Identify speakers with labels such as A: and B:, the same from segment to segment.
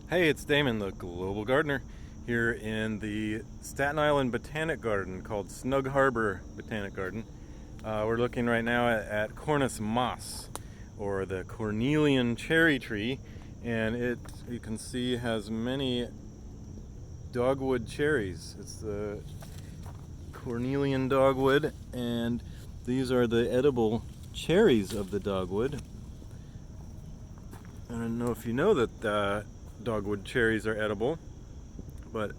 A: Hey, it's Damon, the global gardener, here in the Staten Island Botanic Garden called Snug Harbor Botanic Garden. We're looking right now at Cornus moss, or the cornelian cherry tree, and it, you can see, has many dogwood cherries. It's the cornelian dogwood, and these are the edible cherries of the dogwood. I don't know if you know that dogwood cherries are edible, but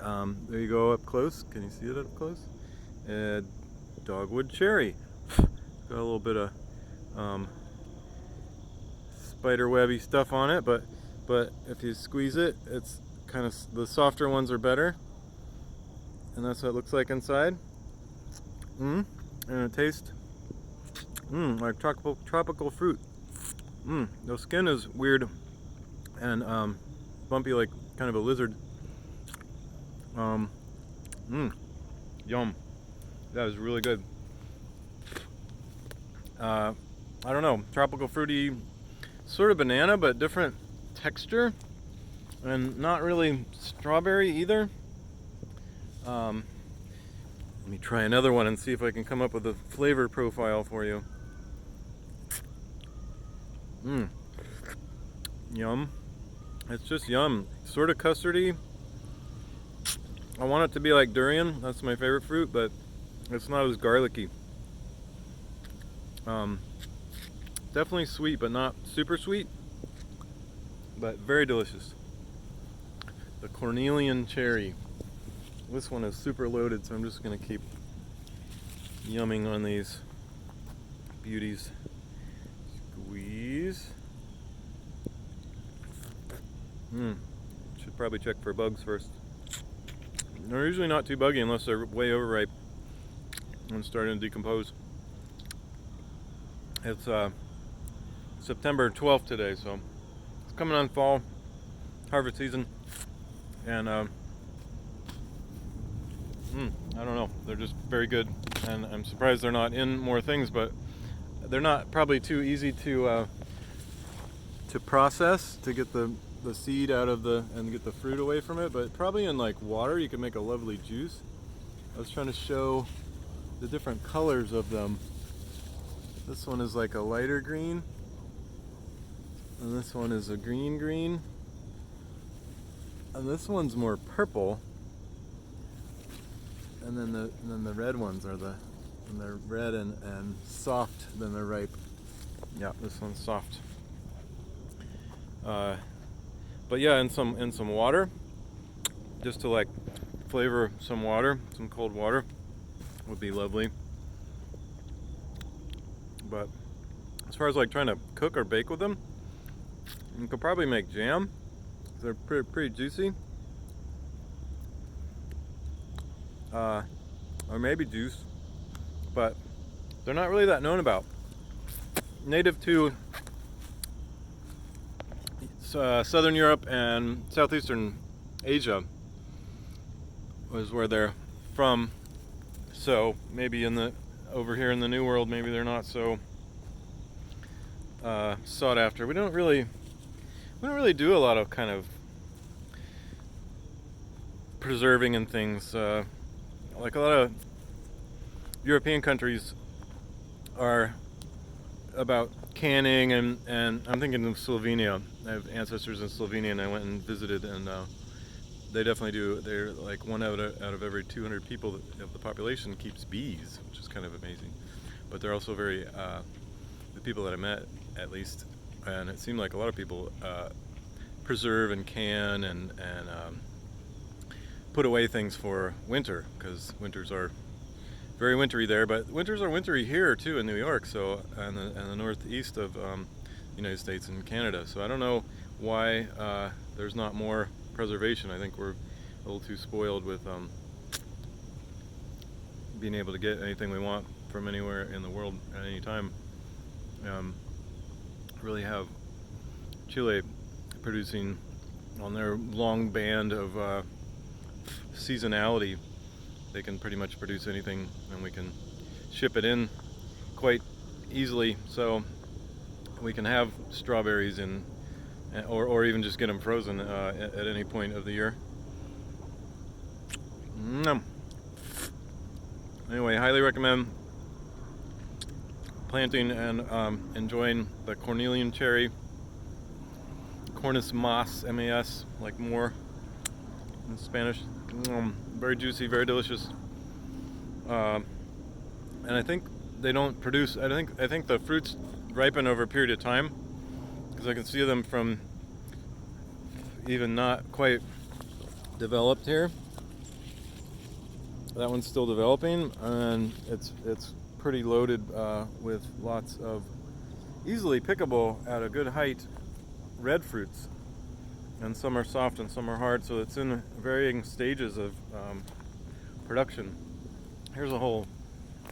A: there you go up close. Can you see it up close? Dogwood cherry. Got a little bit of spider webby stuff on it, but if you squeeze it, it's kind of, the softer ones are better, and that's what it looks like inside. And it tastes like tropical fruit. The skin is weird and bumpy, like kind of a lizard. Yum. That was really good. I don't know, tropical fruity, sort of banana, but different texture, and not really strawberry either. Let me try another one and see if I can come up with a flavor profile for you. Yum. It's just yum. Sort of custardy. I want it to be like durian. That's my favorite fruit, but it's not as garlicky. Definitely sweet, but not super sweet. But very delicious. The cornelian cherry. This one is super loaded, so I'm just going to keep yumming on these beauties. Squeeze. Should probably check for bugs first. They're usually not too buggy unless they're way overripe and starting to decompose. It's September 12th today, so it's coming on fall harvest season, and I don't know, they're just very good, and I'm surprised they're not in more things, but they're not probably too easy to process, to get the seed out of and get the fruit away from it, but probably in like water you can make a lovely juice. I was trying to show the different colors of them. This one is like a lighter green, and this one is a green, and this one's more purple, and then the red ones are and they're red and soft, then they're ripe. Yeah, this one's soft. But yeah, in some water, just to like flavor some water, some cold water would be lovely. But as far as like trying to cook or bake with them, you could probably make jam. They're pretty juicy. Or maybe juice, but they're not really that known about. Native to Southern Europe and Southeastern Asia was where they're from. So maybe over here in the New World, maybe they're not so sought after. We don't really do a lot of kind of preserving and things. Like a lot of European countries are about canning, and I'm thinking of Slovenia. I have ancestors in Slovenia, and I went and visited, and they definitely do. They're like one out of every 200 people of the population keeps bees, which is kind of amazing. But they're also very, the people that I met at least, and it seemed like a lot of people preserve and can and put away things for winter, because winters are very wintry there, but winters are wintry here too in New York, so and the northeast of United States and Canada. So I don't know why there's not more preservation. I think we're a little too spoiled with being able to get anything we want from anywhere in the world at any time. Really have Chile producing on their long band of seasonality. They can pretty much produce anything, and we can ship it in quite easily, so we can have strawberries in or even just get them frozen at any point of the year. Anyway, highly recommend planting and enjoying the cornelian cherry, Cornus mas, M-A-S, like more in Spanish. Very juicy, very delicious. And I think they don't produce. I think the fruits ripen over a period of time, because I can see them from even not quite developed here. That one's still developing, and it's pretty loaded with lots of easily pickable at a good height red fruits, and some are soft and some are hard, so it's in varying stages of production. Here's a whole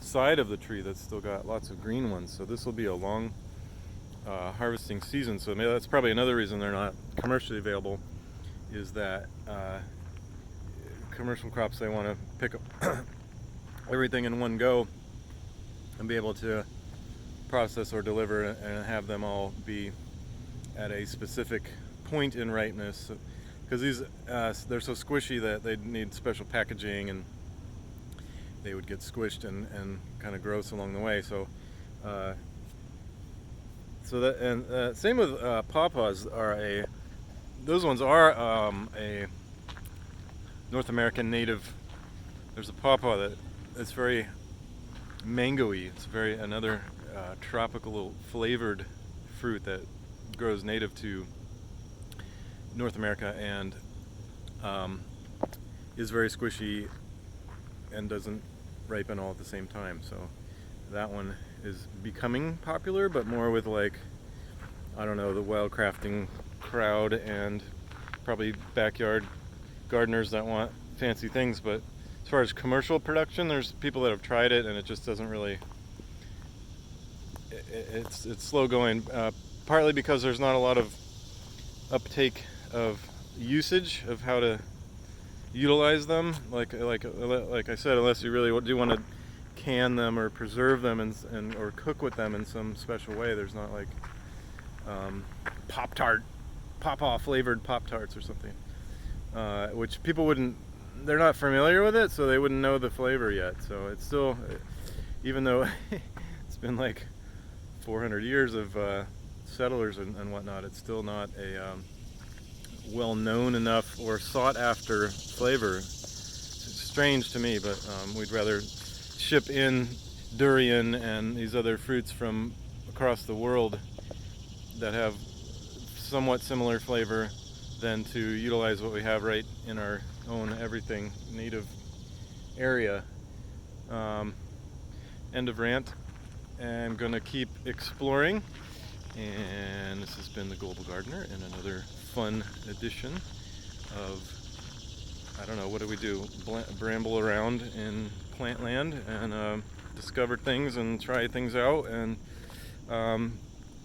A: side of the tree that's still got lots of green ones, so this will be a long harvesting season. So maybe that's probably another reason they're not commercially available, is that commercial crops, they want to pick up everything in one go and be able to process or deliver and have them all be at a specific point in ripeness, because these they're so squishy that they need special packaging, and they would get squished and kind of gross along the way. So same with pawpaws. Those ones are a North American native. There's a pawpaw that it's very mango-y. It's another tropical flavored fruit that grows native to North America, and is very squishy and doesn't ripen all at the same time. So that one is becoming popular, but more with, like, I don't know, the wild crafting crowd and probably backyard gardeners that want fancy things. But as far as commercial production, there's people that have tried it, and it just doesn't really, it's slow going, partly because there's not a lot of uptake of usage of how to utilize them. Like I said, unless you really do want to can them or preserve them and or cook with them in some special way, there's not like pawpaw flavored Pop-Tarts or something, which people they're not familiar with it, so they wouldn't know the flavor yet. So it's still, even though it's been like 400 years of settlers and whatnot, it's still not a well known enough or sought after flavor. It's strange to me, but we'd rather ship in durian and these other fruits from across the world that have somewhat similar flavor than to utilize what we have right in our own everything native area. End of rant. I'm gonna keep exploring, and this has been the Global Gardener in another fun edition of, I don't know, what do we do? Bramble around in plant land and discover things and try things out, and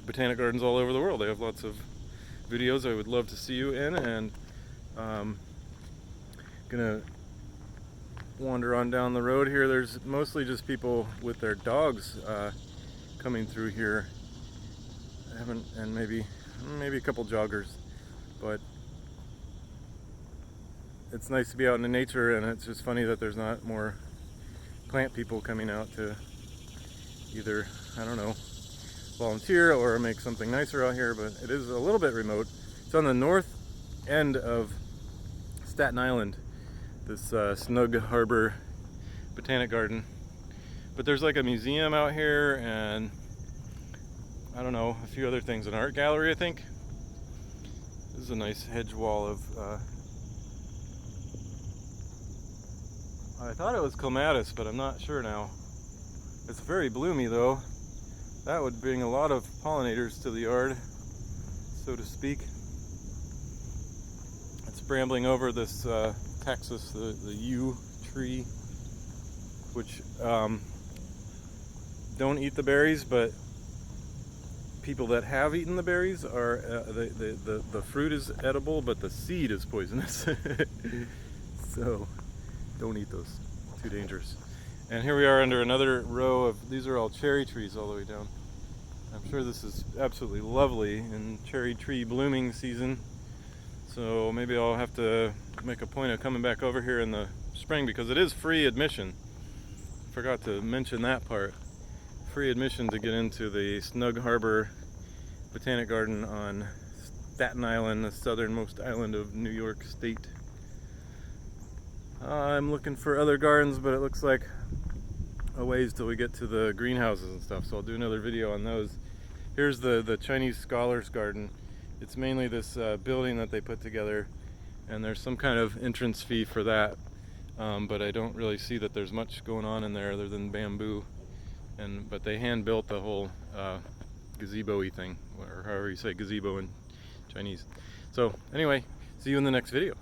A: botanic gardens all over the world. They have lots of videos I would love to see you in, and gonna wander on down the road here. There's mostly just people with their dogs coming through here. And maybe a couple joggers, but it's nice to be out in the nature, and it's just funny that there's not more plant people coming out to either, I don't know, volunteer or make something nicer out here. But it is a little bit remote. It's on the north end of Staten Island, this Snug Harbor Botanic Garden. But there's like a museum out here, and I don't know, a few other things. An art gallery, I think. This is a nice hedge wall of I thought it was clematis, but I'm not sure now. It's very bloomy though. That would bring a lot of pollinators to the yard, so to speak. It's brambling over this Texas, the yew tree, which don't eat the berries, but people that have eaten the berries are the fruit is edible, but the seed is poisonous. So don't eat those, too dangerous. And here we are under another row of, these are all cherry trees all the way down. I'm sure this is absolutely lovely in cherry tree blooming season. So maybe I'll have to make a point of coming back over here in the spring, because it is free admission. Forgot to mention that part. Free admission to get into the Snug Harbor Botanic Garden on Staten Island, the southernmost island of New York State. I'm looking for other gardens, but it looks like a ways till we get to the greenhouses and stuff, so I'll do another video on those. Here's the Chinese Scholars Garden. It's mainly this building that they put together, and there's some kind of entrance fee for that, but I don't really see that there's much going on in there other than bamboo. But they hand built the whole gazebo-y thing, or however you say gazebo in Chinese. So anyway, see you in the next video.